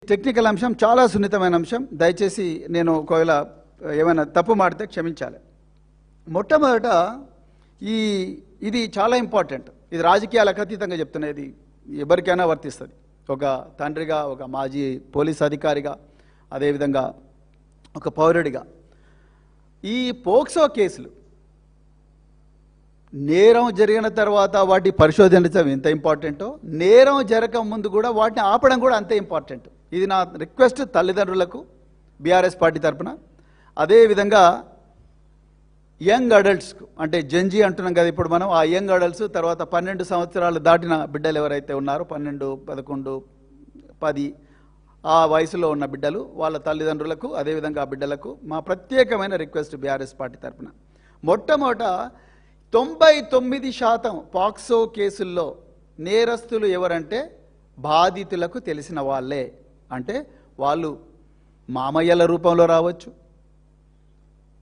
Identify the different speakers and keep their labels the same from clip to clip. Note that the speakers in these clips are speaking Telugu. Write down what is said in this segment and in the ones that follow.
Speaker 1: టెక్నికల్ అంశం, చాలా సున్నితమైన అంశం. దయచేసి నేను ఒకవేళ ఏమైనా తప్పు మాడితే క్షమించాలి. మొట్టమొదట ఇది చాలా ఇంపార్టెంట్. ఇది రాజకీయాలకు అతీతంగా చెప్తున్నది, ఎవరికైనా వర్తిస్తుంది. ఒక తండ్రిగా, ఒక మాజీ పోలీస్ అధికారిగా, అదేవిధంగా ఒక పౌరుడిగా, ఈ పోక్సో కేసులు నేరం జరిగిన తర్వాత వాటి పరిశోధించడం ఎంత ఇంపార్టెంటో, నేరం జరగక ముందు కూడా వాటిని ఆపడం కూడా అంతే ఇంపార్టెంట్. ఇది నా రిక్వెస్ట్ తల్లిదండ్రులకు బీఆర్ఎస్ పార్టీ తరఫున. అదేవిధంగా యంగ్ అడల్ట్స్కు, అంటే జంజీ అంటున్నాం కదా ఇప్పుడు మనం, ఆ యంగ్ అడల్ట్స్, తర్వాత 12 సంవత్సరాలు దాటిన బిడ్డలు ఎవరైతే ఉన్నారో, 12, 11, 10 ఆ వయసులో ఉన్న బిడ్డలు, వాళ్ళ తల్లిదండ్రులకు, అదేవిధంగా ఆ బిడ్డలకు మా ప్రత్యేకమైన రిక్వెస్ట్ బీఆర్ఎస్ పార్టీ తరఫున. మొట్టమొదట 99% పాక్సో కేసుల్లో నేరస్తులు ఎవరంటే బాధితులకు తెలిసిన వాళ్ళే. అంటే వాళ్ళు మామయ్యల రూపంలో రావచ్చు,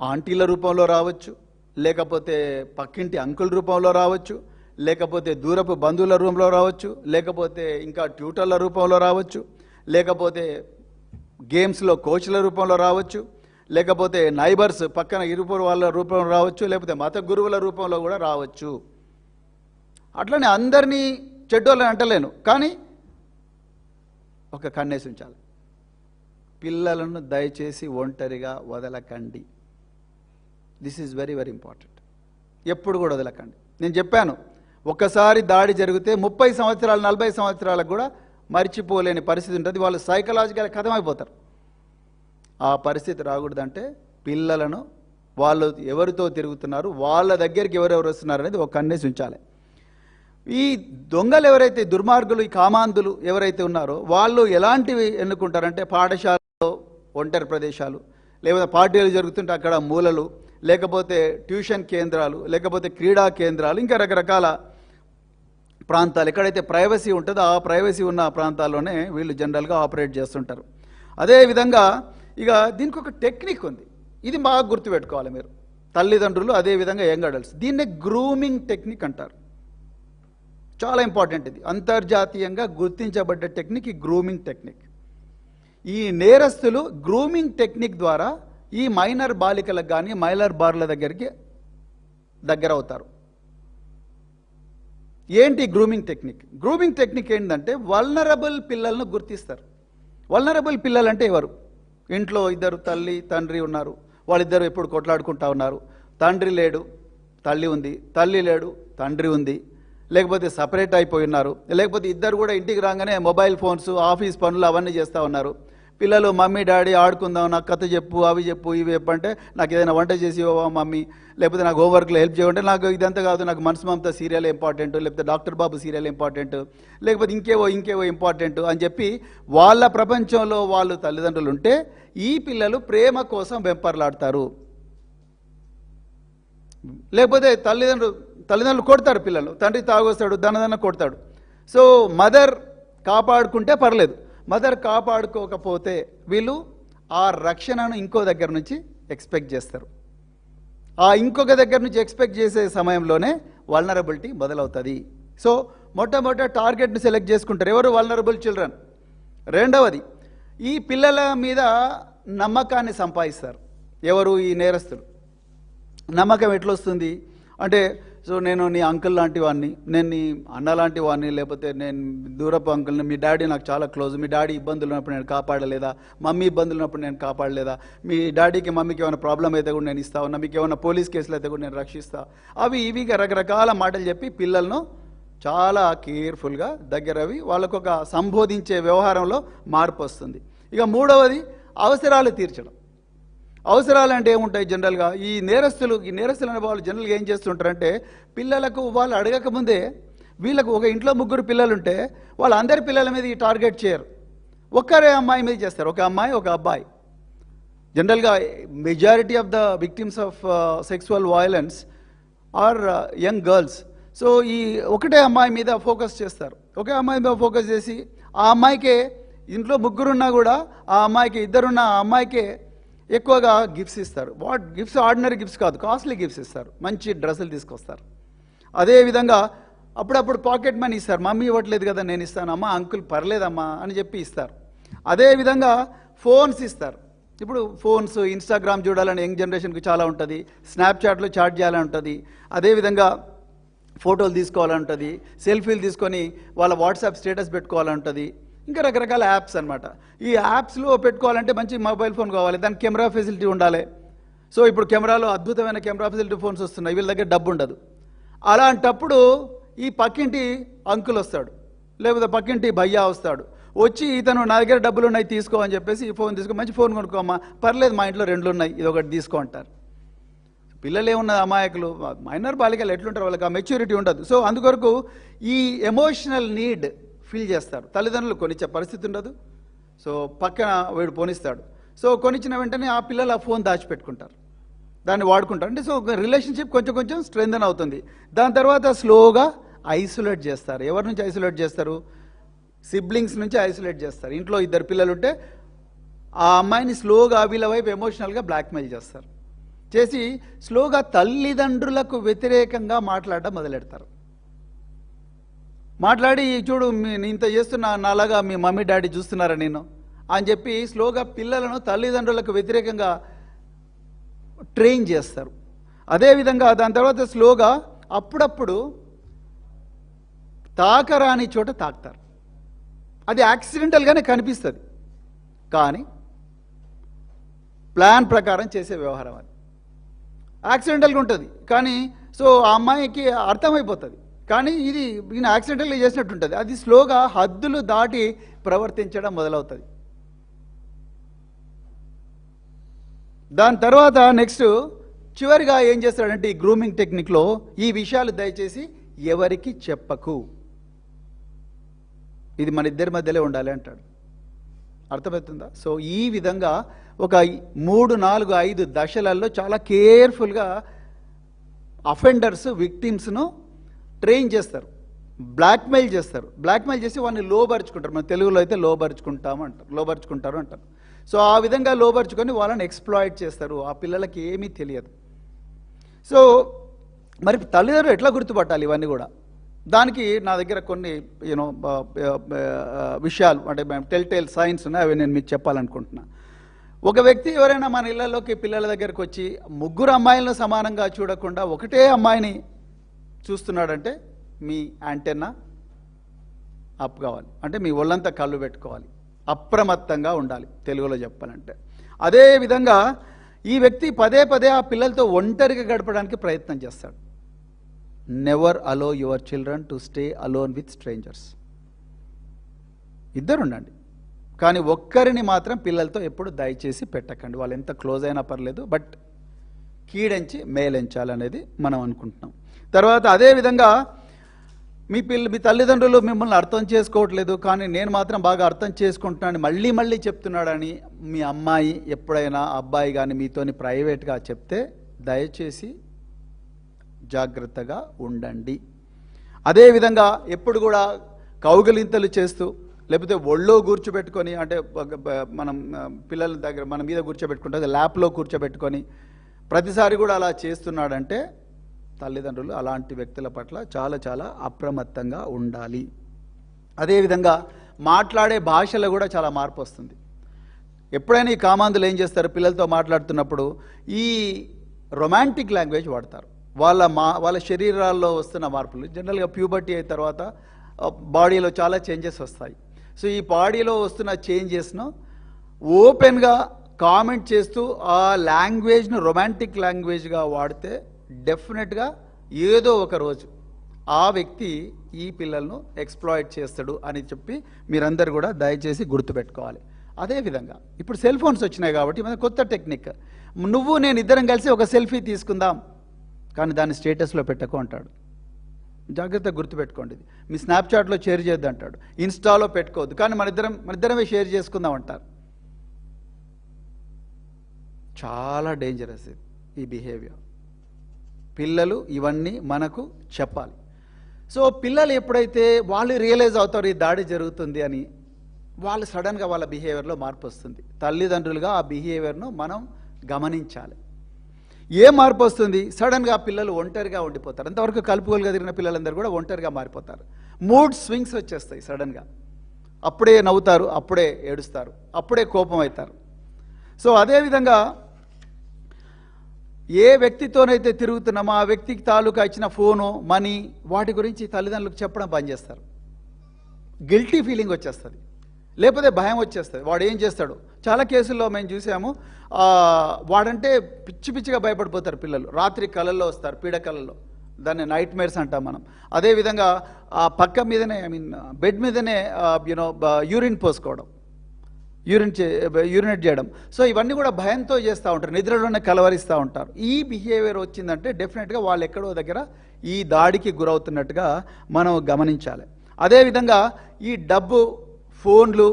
Speaker 1: ఆంటీల రూపంలో రావచ్చు, లేకపోతే పక్కింటి అంకుల్ రూపంలో రావచ్చు, లేకపోతే దూరపు బంధువుల రూపంలో రావచ్చు, లేకపోతే ఇంకా ట్యూటర్ల రూపంలో రావచ్చు, లేకపోతే గేమ్స్లో కోచ్ల రూపంలో రావచ్చు, లేకపోతే నైబర్స్ పక్కన ఇరుపు వాళ్ళ రూపంలో రావచ్చు, లేకపోతే మత గురువుల రూపంలో కూడా రావచ్చు. అట్లనే అందరినీ చెడ్డోళ్ళని అంటలేను, కానీ ఒక కన్నేసి ఉంచాలి. పిల్లలను దయచేసి ఒంటరిగా వదలకండి. This is very very important. ఎప్పుడు కూడా వదలకండి. నేను చెప్పాను, ఒక్కసారి దాడి జరిగితే 30 సంవత్సరాలు 40 సంవత్సరాలకు కూడా మర్చిపోలేని పరిస్థితి ఉంటుంది. వాళ్ళు సైకలాజికల్ కథమైపోతారు. ఆ పరిస్థితి రాకూడదంటే పిల్లలను, వాళ్ళు ఎవరితో తిరుగుతున్నారు, వాళ్ళ దగ్గరికి ఎవరెవరు వస్తున్నారు అనేది ఒక కన్నేసి ఉంచాలి. ఈ దొంగలు ఎవరైతే, దుర్మార్గులు, ఈ కామాంధులు ఎవరైతే ఉన్నారో వాళ్ళు ఎలాంటివి ఎన్నుకుంటారంటే పాఠశాలలో ఒంటరి ప్రదేశాలు, లేకపోతే పార్టీలు జరుగుతుంటే అక్కడ మూలలు, లేకపోతే ట్యూషన్ కేంద్రాలు, లేకపోతే క్రీడా కేంద్రాలు, ఇంకా రకరకాల ప్రాంతాలు ఎక్కడైతే ప్రైవసీ ఉంటుందో ఆ ప్రైవసీ ఉన్న ప్రాంతాల్లోనే వీళ్ళు జనరల్గా ఆపరేట్ చేస్తుంటారు. అదేవిధంగా ఇక దీనికి ఒక టెక్నిక్ ఉంది, ఇది బాగా గుర్తుపెట్టుకోవాలి మీరు తల్లిదండ్రులు, అదేవిధంగా యంగ్ అడల్ట్స్. దీన్నే గ్రూమింగ్ టెక్నిక్ అంటారు. చాలా ఇంపార్టెంట్. ఇది అంతర్జాతీయంగా గుర్తించబడ్డ టెక్నిక్, ఈ గ్రూమింగ్ టెక్నిక్. ఈ నేరస్తులు గ్రూమింగ్ టెక్నిక్ ద్వారా ఈ మైనర్ బాలికలకు కానీ మైనర్ బార్ల దగ్గర అవుతారు. ఏంటి గ్రూమింగ్ టెక్నిక్? గ్రూమింగ్ టెక్నిక్ ఏంటంటే వల్నరబుల్ పిల్లలను గుర్తిస్తారు. వల్నరబుల్ పిల్లలు అంటే ఎవరు? ఇంట్లో ఇద్దరు తల్లి తండ్రి ఉన్నారు, వాళ్ళిద్దరు ఎప్పుడు కొట్లాడుకుంటా ఉన్నారు. తండ్రి లేడు, తల్లి ఉంది, తల్లి లేడు, తండ్రి ఉంది, లేకపోతే సపరేట్ అయిపోయి ఉన్నారు, లేకపోతే ఇద్దరు కూడా ఇంటికి రాగానే మొబైల్ ఫోన్స్, ఆఫీస్ పనులు అవన్నీ చేస్తూ ఉన్నారు. పిల్లలు మమ్మీ డాడీ ఆడుకుందాం, నాకు కథ చెప్పు, అవి చెప్పు, ఇవి చెప్పు అంటే నాకు ఏదైనా వంట చేసి ఇవ్వవా మమ్మీ, లేకపోతే నాకు హోంవర్క్లో హెల్ప్ చేయమంటే నాకు ఇదంతా కాదు, నాకు మనసు మమత సీరియల్ ఇంపార్టెంట్, లేకపోతే డాక్టర్ బాబు సీరియల్ ఇంపార్టెంట్, లేకపోతే ఇంకేవో ఇంపార్టెంట్ అని చెప్పి వాళ్ళ ప్రపంచంలో వాళ్ళు తల్లిదండ్రులు ఉంటే ఈ పిల్లలు ప్రేమ కోసం వెంపర్లాడతారు. లేకపోతే తల్లిదండ్రులు కొడతారు పిల్లలు, తండ్రి తాగొస్తాడు, దనదన కొడతాడు. సో మదర్ కాపాడుకుంటే పర్లేదు, మదర్ కాపాడుకోకపోతే వీళ్ళు ఆ రక్షణను ఇంకో దగ్గర నుంచి ఎక్స్పెక్ట్ చేస్తారు. ఆ ఇంకొక దగ్గర నుంచి ఎక్స్పెక్ట్ చేసే సమయంలోనే వల్నరబిలిటీ మొదలవుతుంది. సో మొట్టమొదట టార్గెట్ని సెలెక్ట్ చేసుకుంటారు, ఎవరు? Vulnerable children. రెండవది, ఈ పిల్లల మీద నమ్మకాన్ని సంపాదిస్తారు. ఎవరు? ఈ నేరస్తులు. నమ్మకం ఎట్లొస్తుంది అంటే, సో నేను నీ అంకుల్ లాంటి వాడిని, నేను నీ అన్న లాంటి వాడిని, లేకపోతే నేను దూరపు అంకుల్ని, మీ డాడీ నాకు చాలా క్లోజ్, మీ డాడీ ఇబ్బందులు ఉన్నప్పుడు నేను కాపాడలేదా, మమ్మీ ఇబ్బందులు ఉన్నప్పుడు నేను కాపాడలేదా, మీ డాడీకి మమ్మీకి ఏమైనా ప్రాబ్లం అయితే కూడా నేను ఇస్తా ఉన్నా, మీకు ఏమైనా పోలీస్ కేసులు అయితే కూడా నేను రక్షిస్తా, అవి ఇవి రకరకాల మాటలు చెప్పి పిల్లలను చాలా కేర్ఫుల్గా దగ్గరవి వాళ్ళకు ఒక సంబోధించే వ్యవహారంలో మార్పు వస్తుంది. ఇక మూడవది, అవసరాలు తీర్చడం. అవసరాలు అంటే ఏముంటాయి జనరల్గా? ఈ నేరస్తులు అనే వాళ్ళు జనరల్గా ఏం చేస్తుంటారంటే, పిల్లలకు వాళ్ళు అడగకముందే, వీళ్ళకు ఒక ఇంట్లో 3 పిల్లలుంటే వాళ్ళందరి పిల్లల మీద ఈ టార్గెట్ చేయరు, ఒక్కరే అమ్మాయి మీద చేస్తారు. ఒక అమ్మాయి, ఒక అబ్బాయి. జనరల్గా majority of the victims of sexual violence are young girls. So ఈ ఒకటే అమ్మాయి మీద ఫోకస్ చేస్తారు. ఒకే అమ్మాయి మీద ఫోకస్ చేసి ఆ అమ్మాయికే, ఇంట్లో 3 ఉన్నా కూడా ఆ అమ్మాయికి, 2 ఉన్న ఆ అమ్మాయికే ఎక్కువగా గిఫ్ట్స్ ఇస్తారు. గిఫ్ట్స్ ఆర్డినరీ గిఫ్ట్స్ కాదు, కాస్ట్లీ గిఫ్ట్స్ ఇస్తారు, మంచి డ్రెస్సులు తీసుకొస్తారు. అదేవిధంగా అప్పుడప్పుడు పాకెట్ మనీ ఇస్తారు, మమ్మీ ఇవ్వట్లేదు కదా నేను ఇస్తాను, అమ్మ అంకుల్ పర్లేదమ్మా అని చెప్పి ఇస్తారు. అదేవిధంగా ఫోన్స్ ఇస్తారు. ఇప్పుడు ఫోన్స్, ఇన్స్టాగ్రామ్ చూడాలని యంగ్ జనరేషన్కి చాలా ఉంటుంది, స్నాప్చాట్లో చాట్ చేయాలని ఉంటుంది, అదేవిధంగా ఫోటోలు తీసుకోవాలని ఉంటుంది, సెల్ఫీలు తీసుకొని వాళ్ళ వాట్సాప్ స్టేటస్ పెట్టుకోవాలని ఉంటుంది, ఇంకా రకరకాల యాప్స్ అనమాట. ఈ యాప్స్లో పెట్టుకోవాలంటే మంచి మొబైల్ ఫోన్ కావాలి, దానికి కెమెరా ఫెసిలిటీ ఉండాలి. సో ఇప్పుడు కెమెరాలో అద్భుతమైన కెమెరా ఫెసిలిటీ ఫోన్స్ వస్తున్నాయి, వీళ్ళ దగ్గర డబ్బు ఉండదు. అలాంటప్పుడు ఈ పక్కింటి అంకుల్ వస్తాడు, లేకపోతే పక్కింటి భయ్యా వస్తాడు, వచ్చి ఇతను నా దగ్గర డబ్బులు ఉన్నాయి తీసుకో అని చెప్పేసి ఈ ఫోన్ తీసుకో, మంచి ఫోన్ కొనుక్కోమ్మా, పర్లేదు మా ఇంట్లో 2 ఉన్నాయి, ఇది ఒకటి తీసుకో అంటారు. పిల్లలు ఏమున్నది, అమాయకులు, మైనర్ బాలికలు ఎట్లుంటారు, వాళ్ళకి ఆ మెచ్యూరిటీ ఉండదు. సో అందుకొరకు ఈ ఎమోషనల్ నీడ్ ఫీల్ చేస్తారు. తల్లిదండ్రులు కొనిచ్చే పరిస్థితి ఉండదు, సో పక్కన వీడు పోనిస్తాడు. సో కొనిచ్చిన వెంటనే ఆ పిల్లలు ఆ ఫోన్ దాచిపెట్టుకుంటారు, దాన్ని వాడుకుంటారు. అంటే సో రిలేషన్షిప్ కొంచెం కొంచెం స్ట్రెంథన్ అవుతుంది. దాని తర్వాత స్లోగా ఐసోలేట్ చేస్తారు. ఎవరి నుంచి ఐసోలేట్ చేస్తారు? సిబ్లింగ్స్ నుంచి ఐసోలేట్ చేస్తారు. ఇంట్లో 2 పిల్లలు ఉంటే ఆ అమ్మాయిని స్లోగా వీళ్ళ వైపు ఎమోషనల్గా బ్లాక్మెయిల్ చేస్తారు. చేసి స్లోగా తల్లిదండ్రులకు వ్యతిరేకంగా మాట్లాడడం మొదలెడతారు. మాట్లాడి చూడు నేను ఇంత చేస్తున్నా, నాలాగా మీ మమ్మీ డాడీ చూస్తున్నారా నేను అని చెప్పి స్లోగా పిల్లలను తల్లిదండ్రులకు వ్యతిరేకంగా ట్రైన్ చేస్తారు. అదేవిధంగా దాని తర్వాత స్లోగా అప్పుడప్పుడు తాకరాని చోట తాకుతారు. అది యాక్సిడెంటల్గానే కనిపిస్తుంది, కానీ ప్లాన్ ప్రకారం చేసే వ్యవహారం అది. యాక్సిడెంటల్గా ఉంటుంది కానీ సో ఆ అమ్మాయికి అర్థమైపోతుంది, కానీ ఇది ఈయన యాక్సిడెంటల్గా చేసినట్టు ఉంటుంది. అది స్లోగా హద్దులు దాటి ప్రవర్తించడం మొదలవుతుంది. దాని తర్వాత నెక్స్ట్ చివరిగా ఏం చేస్తాడంటే ఈ గ్రూమింగ్ టెక్నిక్లో ఈ విషయాలు దయచేసి ఎవరికి చెప్పకు, ఇది మన ఇద్దరి మధ్యలో ఉండాలి అంటాడు. అర్థమవుతుందా? సో ఈ విధంగా ఒక 3, 4, 5 దశలలో చాలా కేర్ఫుల్గా అఫెండర్స్ విక్టిమ్స్ను ట్రైన్ చేస్తారు, బ్లాక్మెయిల్ చేస్తారు. బ్లాక్మెయిల్ చేసి వాడిని లోబరుచుకుంటారు. మన తెలుగులో అయితే లోబరుచుకుంటారు అంటారు. సో ఆ విధంగా లోబరుచుకొని వాళ్ళని ఎక్స్ప్లాయిట్ చేస్తారు. ఆ పిల్లలకి ఏమీ తెలియదు. సో మరి తల్లిదండ్రులు ఎట్లా గుర్తుపట్టాలి ఇవన్నీ కూడా? దానికి నా దగ్గర కొన్ని విషయాలు అంటే టెల్ సైన్స్ ఉన్నాయి, అవి నేను మీకు చెప్పాలనుకుంటున్నా. ఒక వ్యక్తి ఎవరైనా మన ఇళ్లలోకి పిల్లల దగ్గరకు వచ్చి 3 అమ్మాయిలను సమానంగా చూడకుండా ఒకటే అమ్మాయిని చూస్తున్నాడంటే మీ యాంటెన్నా అప్ కావాలి, అంటే మీ ఒళ్ళంతా కళ్ళు పెట్టుకోవాలి, అప్రమత్తంగా ఉండాలి తెలుగులో చెప్పాలంటే. అదేవిధంగా ఈ వ్యక్తి పదే పదే ఆ పిల్లలతో ఒంటరిగా గడపడానికి ప్రయత్నం చేస్తాడు. Never allow your children to stay alone with strangers. ఇద్దరు ఉండండి, కానీ ఒక్కరిని మాత్రం పిల్లలతో ఎప్పుడు దయచేసి పెట్టకండి. వాళ్ళు ఎంత క్లోజ్ అయినా పర్లేదు, బట్ కీడెంచి మేలెంచాలనేది మనం అనుకుంటున్నాం. తర్వాత అదేవిధంగా మీ తల్లిదండ్రులు మిమ్మల్ని అర్థం చేసుకోవట్లేదు, కానీ నేను మాత్రం బాగా అర్థం చేసుకుంటున్నాను మళ్ళీ మళ్ళీ చెప్తున్నాడని మీ అమ్మాయి ఎప్పుడైనా అబ్బాయి కానీ మీతోని ప్రైవేట్గా చెప్తే దయచేసి జాగ్రత్తగా ఉండండి. అదేవిధంగా ఎప్పుడు కూడా కౌగిలింతలు చేస్తూ లేకపోతే ఒళ్ళో కూర్చోబెట్టుకొని, అంటే మనం పిల్లల దగ్గర మన మీద కూర్చోబెట్టుకుంటే ల్యాప్లో కూర్చోబెట్టుకొని ప్రతిసారి కూడా అలా చేస్తున్నాడంటే తల్లిదండ్రులు అలాంటి వ్యక్తుల పట్ల చాలా చాలా అప్రమత్తంగా ఉండాలి. అదేవిధంగా మాట్లాడే భాషలో కూడా చాలా మార్పు వస్తుంది. ఎప్పుడైనా ఈ కామాంధులు ఏం చేస్తారు, పిల్లలతో మాట్లాడుతున్నప్పుడు ఈ రొమాంటిక్ లాంగ్వేజ్ వాడతారు. వాళ్ళ శరీరాల్లో వస్తున్న మార్పులు జనరల్గా ప్యూబర్టీ అయిన తర్వాత బాడీలో చాలా చేంజెస్ వస్తాయి. సో ఈ బాడీలో వస్తున్న చేంజెస్ను ఓపెన్గా కామెంట్ చేస్తూ ఆ లాంగ్వేజ్ను రొమాంటిక్ లాంగ్వేజ్గా వాడితే డెఫినెట్గా ఏదో ఒక రోజు ఆ వ్యక్తి ఈ పిల్లలను ఎక్స్ప్లాయిట్ చేస్తాడు అని చెప్పి మీరందరూ కూడా దయచేసి గుర్తుపెట్టుకోవాలి. అదేవిధంగా ఇప్పుడు సెల్ ఫోన్స్ వచ్చినాయి కాబట్టి మన కొత్త టెక్నిక్, నువ్వు నేను ఇద్దరం కలిసి ఒక సెల్ఫీ తీసుకుందాం కానీ దాన్ని స్టేటస్లో పెట్టకు అంటాడు. జాగ్రత్తగా గుర్తుపెట్టుకోండి, మీ స్నాప్చాట్లో షేర్ చేయొద్దు అంటాడు, ఇన్స్టాలో పెట్టుకోవద్దు, కానీ మనిద్దరమే షేర్ చేసుకుందాం అంటారు. చాలా డేంజరస్ ఈ బిహేవియర్. పిల్లలు ఇవన్నీ మనకు చెప్పాలి. సో పిల్లలు ఎప్పుడైతే వాళ్ళు రియలైజ్ అవుతారు ఈ దాడి జరుగుతుంది అని, వాళ్ళు సడన్గా వాళ్ళ బిహేవియర్లో మార్పు వస్తుంది. తల్లిదండ్రులుగా ఆ బిహేవియర్ను మనం గమనించాలి. ఏ మార్పు వస్తుంది? సడన్గా పిల్లలు ఒంటరిగా ఉండిపోతారు. అంతవరకు కలుపుకోలుగా తిరిగిన పిల్లలందరూ కూడా ఒంటరిగా మారిపోతారు. మూడ్ స్వింగ్స్ వచ్చేస్తాయి సడన్గా. అప్పుడే నవ్వుతారు, అప్పుడే ఏడుస్తారు, అప్పుడే కోపం అవుతారు. సో అదేవిధంగా ఏ వ్యక్తితోనైతే తిరుగుతున్నామో ఆ వ్యక్తికి తాలూకా ఇచ్చిన ఫోను, మనీ, వాటి గురించి తల్లిదండ్రులకు చెప్పడం బంద్ చేస్తారు. గిల్టీ ఫీలింగ్ వచ్చేస్తుంది, లేకపోతే భయం వచ్చేస్తుంది. వాడు ఏం చేస్తాడు? చాలా కేసుల్లో మేము చూసాము. వాడంటే పిచ్చి పిచ్చిగా భయపడిపోతారు పిల్లలు. రాత్రి కళల్లో వస్తారు, పీడ కళల్లో, దాన్ని నైట్ మేర్స్ అంటాం మనం. అదేవిధంగా ఆ పక్క మీదనే, బెడ్ మీదనే యూరిన్ పోసుకోవడం, యూరినేట్ చేయడం. సో ఇవన్నీ కూడా భయంతో చేస్తూ ఉంటారు, నిద్రలోనే కలవరిస్తూ ఉంటారు. ఈ బిహేవియర్ వచ్చిందంటే డెఫినెట్గా వాళ్ళు ఎక్కడో దగ్గర ఈ దాడికి గురవుతున్నట్టుగా మనం గమనించాలి. అదేవిధంగా ఈ డబ్బు, ఫోన్లు,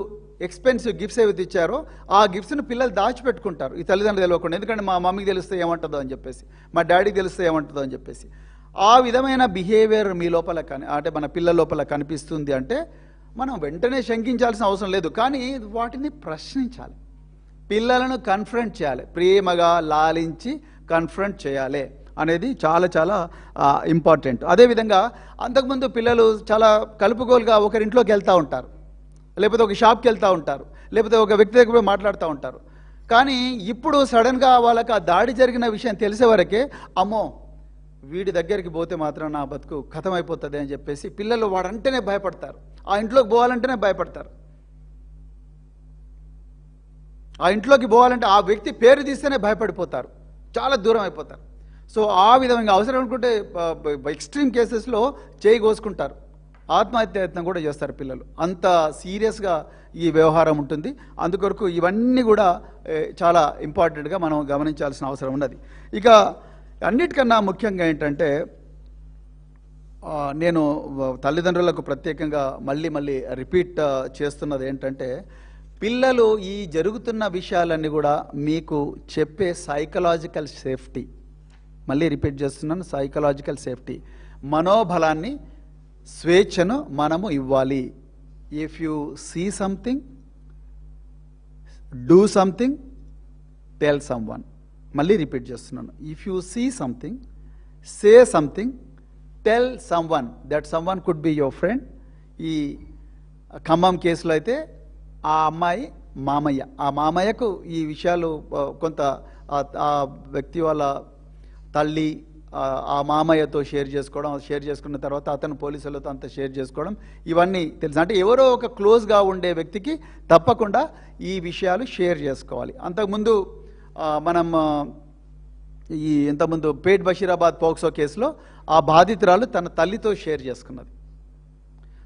Speaker 1: ఎక్స్పెన్సివ్ గిఫ్ట్స్ ఏవైతే ఇచ్చారో ఆ గిఫ్ట్స్ని పిల్లలు దాచిపెట్టుకుంటారు ఈ తల్లిదండ్రులు తెలియకుండా. ఎందుకంటే మా మమ్మీకి తెలిస్తే ఏమంటుందో అని చెప్పేసి, మా డాడీకి తెలిస్తే ఏమంటుందో అని చెప్పేసి. ఆ విధమైన బిహేవియర్ మీ లోపల అంటే మన పిల్లల లోపల కనిపిస్తుంది అంటే మనం వెంటనే శంకించాల్సిన అవసరం లేదు, కానీ వాటిని ప్రశ్నించాలి, పిల్లలను కన్ఫ్రంట్ చేయాలి, ప్రేమగా లాలించి కన్ఫ్రంట్ చేయాలి అనేది చాలా చాలా ఇంపార్టెంట్. అదేవిధంగా అంతకుముందు పిల్లలు చాలా కలుపుకోలుగా ఒకరింట్లోకి వెళ్తూ ఉంటారు, లేకపోతే ఒక షాప్కి వెళ్తూ ఉంటారు, లేకపోతే ఒక వ్యక్తి దగ్గర పోయి మాట్లాడుతూ ఉంటారు. కానీ ఇప్పుడు సడన్గా వాళ్ళకి ఆ దాడి జరిగిన విషయం తెలిసే వరకే, అమ్మో వీడి దగ్గరికి పోతే మాత్రం నా బతుకు ఖతమైపోతుంది అని చెప్పేసి పిల్లలు వాడంటేనే భయపడతారు, ఆ ఇంట్లోకి పోవాలంటేనే భయపడతారు. ఆ ఇంట్లోకి పోవాలంటే ఆ వ్యక్తి పేరు తీస్తేనే భయపడిపోతారు, చాలా దూరం అయిపోతారు. సో ఆ విధంగా అవసరం అనుకుంటే ఎక్స్ట్రీమ్ కేసెస్లో చేయి కోసుకుంటారు, ఆత్మహత్యాయత్నం కూడా చేస్తారు పిల్లలు. అంత సీరియస్గా ఈ వ్యవహారం ఉంటుంది. అందుకొరకు ఇవన్నీ కూడా చాలా ఇంపార్టెంట్గా మనం గమనించాల్సిన అవసరం ఉన్నది. ఇక అన్నిటికన్నా ముఖ్యంగా ఏంటంటే, నేను తల్లిదండ్రులకు ప్రత్యేకంగా మళ్ళీ రిపీట్ చేస్తున్నది ఏంటంటే, పిల్లలు ఈ జరుగుతున్న విషయాలన్నీ కూడా మీకు చెప్పే సైకలాజికల్ సేఫ్టీ, మళ్ళీ రిపీట్ చేస్తున్నాను, సైకలాజికల్ సేఫ్టీ, మనోబలాన్ని, స్వేచ్ఛను మనము ఇవ్వాలి. If you see something, do something, tell someone. మళ్ళీ రిపీట్ చేస్తున్నాను, if you see something, say something, tell someone. That someone could be your friend. ఈ ఖమ్మం కేసులో అయితే ఆ అమ్మాయి మామయ్య, ఆ మామయ్యకు ఈ విషయాలు కొంత ఆ వ్యక్తి వాళ్ళ తల్లి ఆ మామయ్యతో షేర్ చేసుకున్న తర్వాత అతను పోలీసులతో అంతా షేర్ చేసుకోవడం, ఇవన్నీ తెలుసు. అంటే ఎవరో ఒక క్లోజ్గా ఉండే వ్యక్తికి తప్పకుండా ఈ విషయాలు షేర్ చేసుకోవాలి. అంతకుముందు మనం ఇంతకుముందు పేట్ బషీరాబాద్ పోక్సో కేసులో ఆ బాధితురాలు తన తల్లితో షేర్ చేసుకున్నది.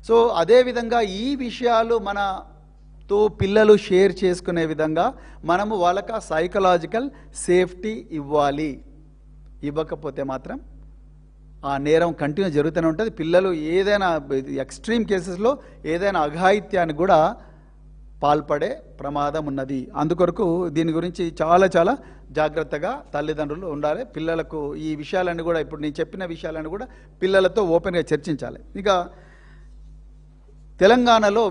Speaker 1: సో అదేవిధంగా ఈ విషయాలు మనతో పిల్లలు షేర్ చేసుకునే విధంగా మనము వాళ్ళకి సైకలాజికల్ సేఫ్టీ ఇవ్వాలి. ఇవ్వకపోతే మాత్రం ఆ నేరం కంటిన్యూ జరుగుతూనే ఉంటుంది. పిల్లలు ఏదైనా ఎక్స్ట్రీమ్ కేసెస్లో ఏదైనా అఘాయిత్యానికి కూడా పాల్పడే ప్రమాదం ఉన్నది. అందుకొరకు దీని గురించి చాలా చాలా జాగ్రత్తగా తల్లిదండ్రులు ఉండాలి. పిల్లలకు ఈ విషయాలన్నీ కూడా, ఇప్పుడు నేను చెప్పిన విషయాలన్నీ కూడా పిల్లలతో ఓపెన్గా చర్చించాలి. ఇక తెలంగాణలో